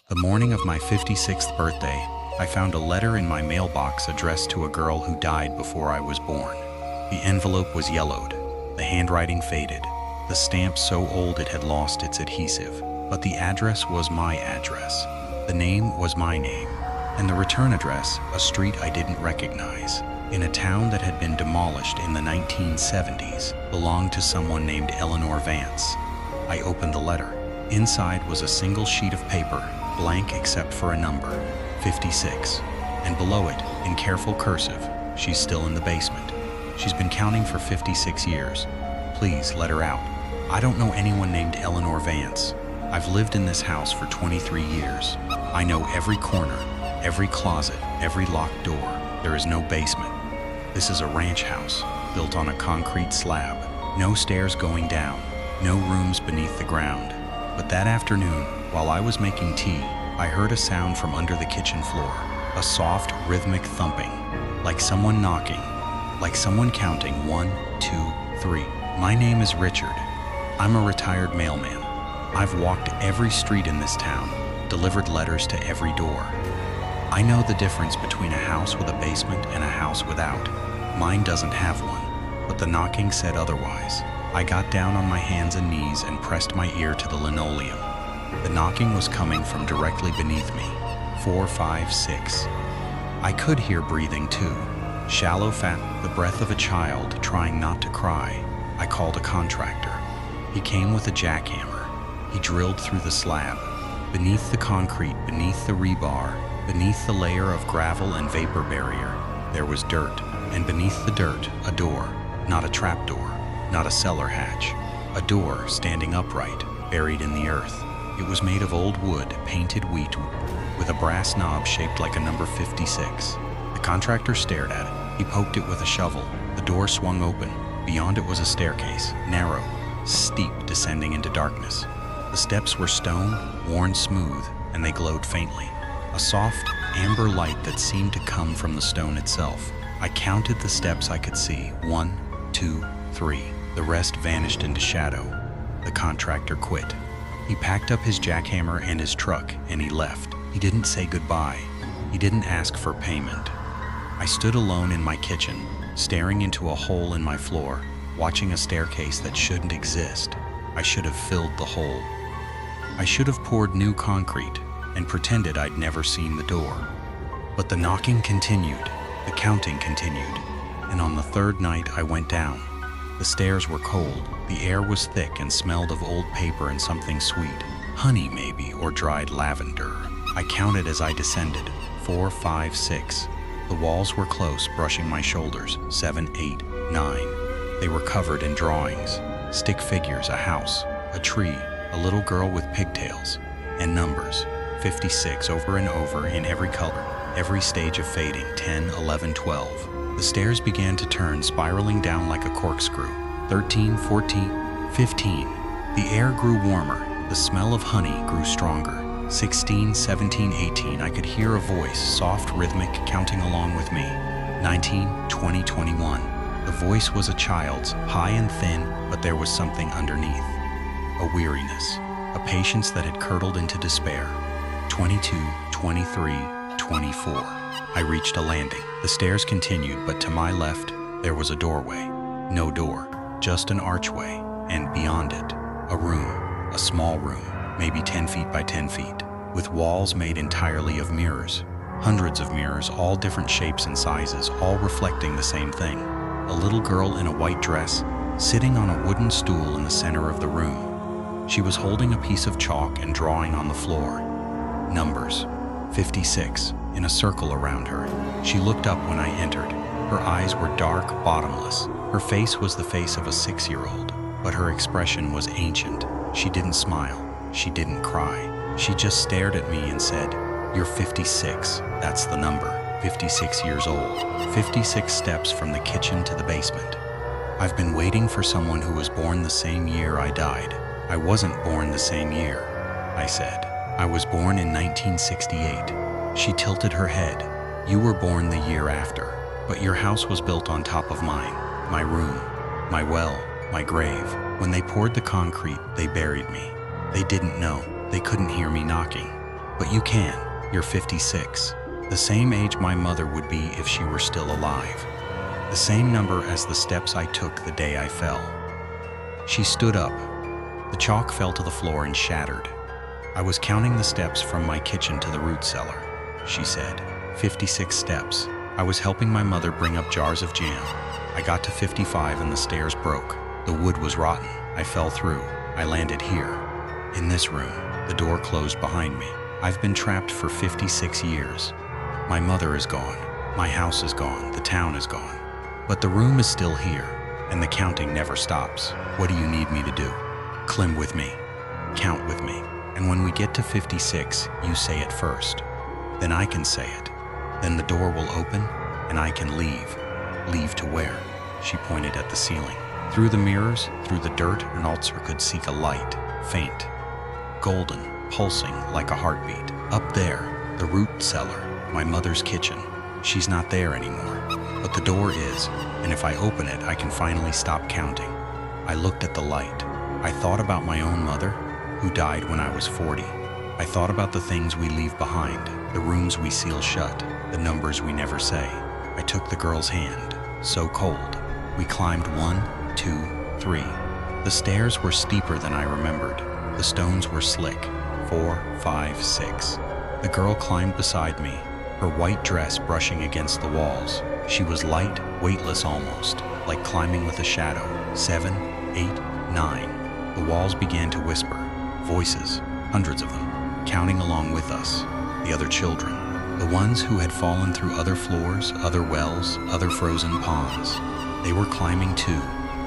The morning of my 56th birthday, I found a letter in my mailbox addressed to a girl who died before I was born. The envelope was yellowed, the handwriting faded, the stamp so old it had lost its adhesive. But the address was my address. The name was my name. And the return address, a street I didn't recognize, in a town that had been demolished in the 1970s, belonged to someone named Eleanor Vance. I opened the letter. Inside was a single sheet of paper, blank except for a number, 56. And below it, in careful cursive, she's still in the basement. She's been counting for 56 years. Please let her out. I don't know anyone named Eleanor Vance. I've lived in this house for 23 years. I know every corner, every closet, every locked door. There is no basement. This is a ranch house, built on a concrete slab. No stairs going down, no rooms beneath the ground. But that afternoon, while I was making tea, I heard a sound from under the kitchen floor. A soft, rhythmic thumping, like someone knocking, like someone counting 1, 2, 3. My name is Richard. I'm a retired mailman. I've walked every street in this town, delivered letters to every door. I know the difference between a house with a basement and a house without. Mine doesn't have one, but the knocking said otherwise. I got down on my hands and knees and pressed my ear to the linoleum. The knocking was coming from directly beneath me. 4, 5, 6. I could hear breathing too. Shallow, fat, the breath of a child trying not to cry. I called a contractor. He came with a jackhammer. He drilled through the slab. Beneath the concrete, beneath the rebar, beneath the layer of gravel and vapor barrier, there was dirt. And beneath the dirt, a door. Not a trap door, not a cellar hatch. A door standing upright, buried in the earth. It was made of old wood, painted wheat, with a brass knob shaped like a number 56. The contractor stared at it. He poked it with a shovel. The door swung open. Beyond it was a staircase, narrow, steep, descending into darkness. The steps were stone, worn smooth, and they glowed faintly. A soft, amber light that seemed to come from the stone itself. I counted the steps I could see. 1, 2, 3. The rest vanished into shadow. The contractor quit. He packed up his jackhammer and his truck, and he left. He didn't say goodbye. He didn't ask for payment. I stood alone in my kitchen, staring into a hole in my floor, watching a staircase that shouldn't exist. I should have filled the hole. I should have poured new concrete and pretended I'd never seen the door. But the knocking continued, the counting continued, and on the third night I went down. The stairs were cold, the air was thick and smelled of old paper and something sweet, honey maybe, or dried lavender. I counted as I descended, 4, 5, 6. The walls were close, brushing my shoulders, 7, 8, 9. They were covered in drawings, stick figures, a house, a tree, a little girl with pigtails, and numbers, 56 over and over in every color, every stage of fading, 10, 11, 12. The stairs began to turn, spiraling down like a corkscrew, 13, 14, 15. The air grew warmer, the smell of honey grew stronger, 16, 17, 18. I could hear a voice, soft, rhythmic, counting along with me, 19, 20, 21. The voice was a child's, high and thin, but there was something underneath. A weariness, a patience that had curdled into despair. 22, 23, 24. I reached a landing. The stairs continued, but to my left, there was a doorway. No door, just an archway, and beyond it, a room, a small room, maybe 10 feet by 10 feet, with walls made entirely of mirrors. Hundreds of mirrors, all different shapes and sizes, all reflecting the same thing. A little girl in a white dress, sitting on a wooden stool in the center of the room. She was holding a piece of chalk and drawing on the floor. Numbers, 56, in a circle around her. She looked up when I entered. Her eyes were dark, bottomless. Her face was the face of a 6-year-old, but her expression was ancient. She didn't smile. She didn't cry. She just stared at me and said, "You're 56, that's the number. 56 years old. 56 steps from the kitchen to the basement. I've been waiting for someone who was born the same year I died." "I wasn't born the same year," I said. "I was born in 1968. She tilted her head. "You were born the year after, but your house was built on top of mine. My room, my well, my grave. When they poured the concrete, they buried me. They didn't know. They couldn't hear me knocking. But you can. You're 56. The same age my mother would be if she were still alive. The same number as the steps I took the day I fell. She stood up. The chalk fell to the floor and shattered. I was counting the steps from my kitchen to the root cellar, she said. 56 steps. I was helping my mother bring up jars of jam. I got to 55 and the stairs broke. The wood was rotten. I fell through. I landed here. In this room. The door closed behind me. I've been trapped for 56 years. My mother is gone. My house is gone. The town is gone. But the room is still here, and the counting never stops. What do you need me to do? Climb with me. Count with me. And when we get to 56, you say it first. Then I can say it. Then the door will open, and I can leave. Leave to where? She pointed at the ceiling. Through the mirrors, through the dirt, an altar could seek a light, faint, golden, pulsing like a heartbeat. Up there, the root cellar, my mother's kitchen. She's not there anymore, but the door is, and if I open it, I can finally stop counting. I looked at the light. I thought about my own mother, who died when I was 40. I thought about the things we leave behind, the rooms we seal shut, the numbers we never say. I took the girl's hand, so cold. We climbed 1, 2, 3. The stairs were steeper than I remembered. The stones were slick. 4, 5, 6. The girl climbed beside me, her white dress brushing against the walls. She was light, weightless almost, like climbing with a shadow. 7, 8, 9. The walls began to whisper. Voices, hundreds of them, counting along with us. The other children, the ones who had fallen through other floors, other wells, other frozen ponds. They were climbing too,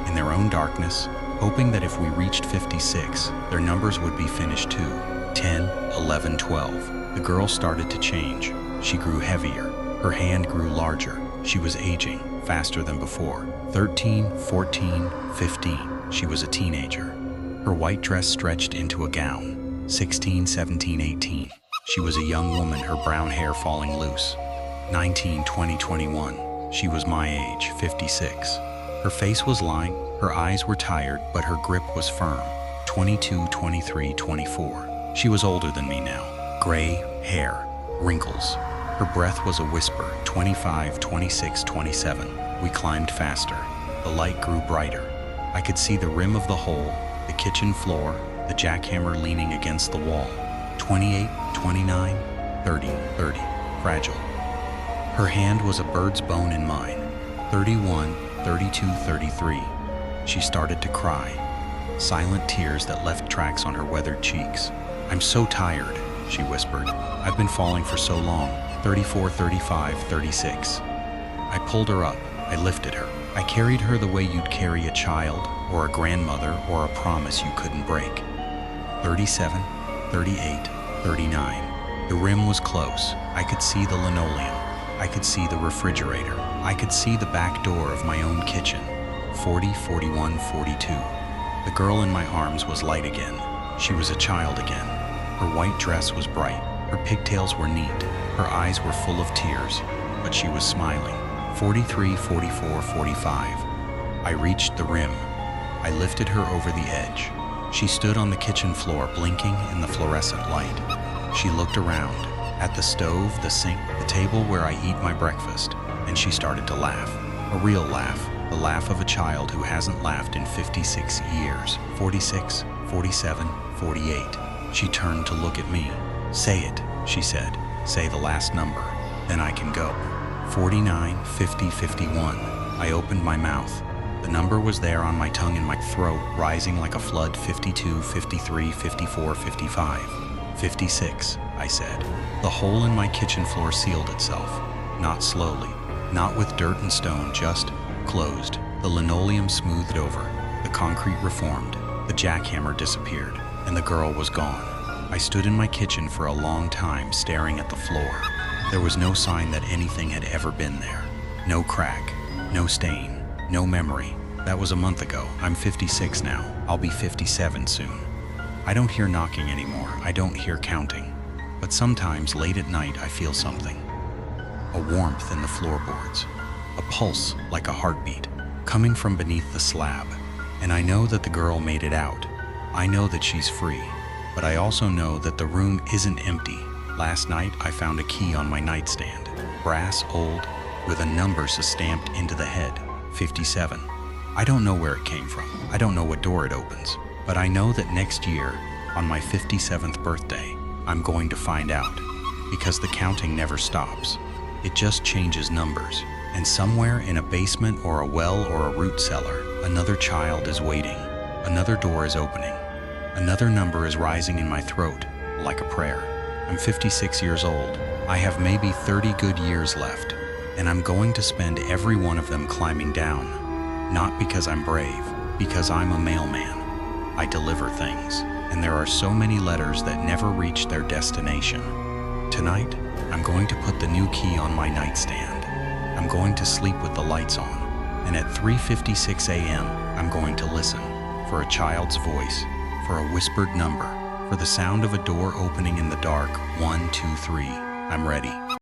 in their own darkness, hoping that if we reached 56, their numbers would be finished too. 10, 11, 12. The girl started to change. She grew heavier. Her hand grew larger. She was aging faster than before. 13, 14, 15. She was a teenager. Her white dress stretched into a gown. 16, 17, 18. She was a young woman, her brown hair falling loose. 19, 20, 21. She was my age, 56. Her face was lined, her eyes were tired, but her grip was firm. 22, 23, 24. She was older than me now. Gray hair, wrinkles. Her breath was a whisper. 25, 26, 27. We climbed faster. The light grew brighter. I could see the rim of the hole, the kitchen floor, the jackhammer leaning against the wall. 28, 29, 30, 30. Fragile. Her hand was a bird's bone in mine. 31, 32, 33. She started to cry. Silent tears that left tracks on her weathered cheeks. I'm so tired, she whispered. I've been falling for so long. 34, 35, 36. I pulled her up. I lifted her. I carried her the way you'd carry a child, or a grandmother, or a promise you couldn't break. 37, 38, 39. The rim was close. I could see the linoleum. I could see the refrigerator. I could see the back door of my own kitchen. 40, 41, 42. The girl in my arms was light again. She was a child again. Her white dress was bright. Her pigtails were neat. Her eyes were full of tears, but she was smiling. 43, 44, 45. I reached the rim. I lifted her over the edge. She stood on the kitchen floor, blinking in the fluorescent light. She looked around, at the stove, the sink, the table where I eat my breakfast, and she started to laugh. A real laugh, the laugh of a child who hasn't laughed in 56 years. 46, 47, 48. She turned to look at me. Say it, she said. Say the last number, then I can go. 49, 50, 51. I opened my mouth. The number was there on my tongue and my throat, rising like a flood. 52, 53, 54, 55. 56, I said. The hole in my kitchen floor sealed itself. Not slowly, not with dirt and stone, just closed. The linoleum smoothed over. The concrete reformed. The jackhammer disappeared, and the girl was gone. I stood in my kitchen for a long time, staring at the floor. There was no sign that anything had ever been there. No crack, no stain, no memory. That was a month ago. I'm 56 now. I'll be 57 soon. I don't hear knocking anymore. I don't hear counting. But sometimes, late at night, I feel something. A warmth in the floorboards. A pulse like a heartbeat, coming from beneath the slab. And I know that the girl made it out. I know that she's free. But I also know that the room isn't empty. Last night, I found a key on my nightstand. Brass, old, with a number stamped into the head, 57. I don't know where it came from. I don't know what door it opens. But I know that next year, on my 57th birthday, I'm going to find out. Because the counting never stops. It just changes numbers. And somewhere in a basement or a well or a root cellar, another child is waiting. Another door is opening. Another number is rising in my throat, like a prayer. I'm 56 years old. I have maybe 30 good years left. And I'm going to spend every one of them climbing down. Not because I'm brave, because I'm a mailman. I deliver things, and there are so many letters that never reach their destination. Tonight, I'm going to put the new key on my nightstand. I'm going to sleep with the lights on, and at 3:56 a.m., I'm going to listen for a child's voice, for a whispered number, for the sound of a door opening in the dark. 1, 2, 3. I'm ready.